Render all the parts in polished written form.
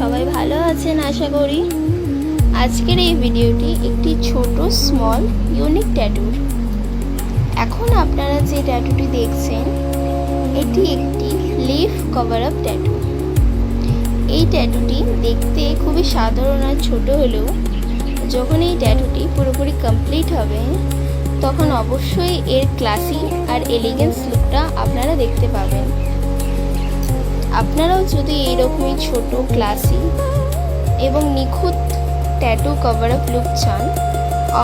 সবাই ভালো আছেন আশা করি। আজকের এই ভিডিওটি একটি ছোট স্মল ইউনিক ট্যাটুর। এখন আপনারা যে ট্যাটুটি দেখছেন এটি একটি লিফ কভার আপ ট্যাটু। এই ট্যাটুটি দেখতে খুবই সাধারণ আর ছোট হলেও যখন এই ট্যাটুটি পুরোপুরি কমপ্লিট হবে তখন অবশ্যই এর ক্লাসি আর এলিগেন্স লুকটা আপনারা দেখতে পাবেন। আপনারাও যদি এইরকমই ছোট ক্লাসি এবং নিখুঁত ট্যাটু কভার আপ লুক চান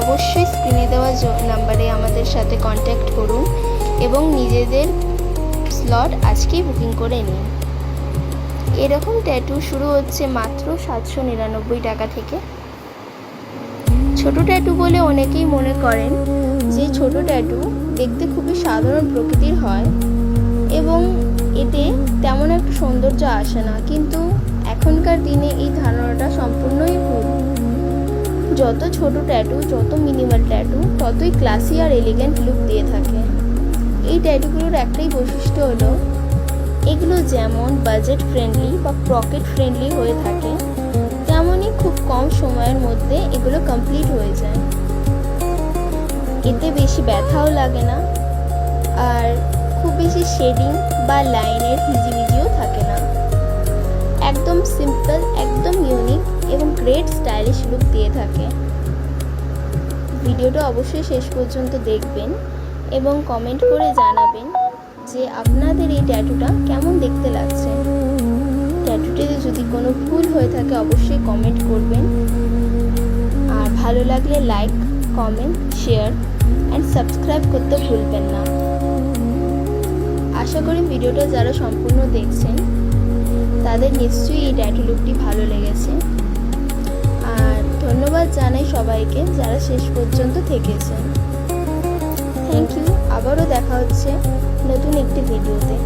অবশ্যই স্ক্রিনে দেওয়া নাম্বারে আমাদের সাথে কন্ট্যাক্ট করুন এবং নিজেদের স্লট আজকেই বুকিং করে নিন। এরকম ট্যাটু শুরু হচ্ছে মাত্র 799 টাকা থেকে। ছোট ট্যাটু বলে অনেকেই মনে করেন যে ছোট ট্যাটু দেখতে খুবই সাধারণ প্রকৃতির হয় এবং এতে তেমন একটা সৌন্দর্য আসে না, কিন্তু এখনকার দিনে এই ধারণাটা সম্পূর্ণই ভুল। যত ছোট ট্যাটু, যত মিনিমাল ট্যাটু ততই ক্লাসি আর এলিগেন্ট লুক দিয়ে থাকে। এই ট্যাটুগুলোর একটাই বৈশিষ্ট্য হলো এগুলো যেমন বাজেট ফ্রেন্ডলি বা পকেট ফ্রেন্ডলি হয়ে থাকে তেমনই খুব কম সময়ের মধ্যে এগুলো কমপ্লিট হয়ে যায়। এতে বেশি ব্যথাও লাগে না আর খুব বেশি শেডিং বা লাইনের হিজিবিজিও থাকে না। একদম সিম্পল, একদম ইউনিক এবং গ্রেট স্টাইলিশ লুক দিয়ে থাকে। ভিডিওটা অবশ্যই শেষ পর্যন্ত দেখবেন এবং কমেন্ট করে জানাবেন যে আপনাদের এই ট্যাটুটা কেমন দেখতে লাগছে। ট্যাটুটিতে যদি কোনো ভুল হয়ে থাকে অবশ্যই কমেন্ট করবেন, আর ভালো লাগলে like, comment, share and subscribe করতে ভুলবেন না। আশা করি ভিডিওটা যারা সম্পূর্ণ দেখছেন তাদের নিশ্চয়ই এই ট্যাটু লুকটি ভালো লেগেছে। আর ধন্যবাদ জানাই সবাইকে যারা শেষ পর্যন্ত থেকেছেন। Thank you. আবারও দেখা হচ্ছে নতুন একটি ভিডিওতে।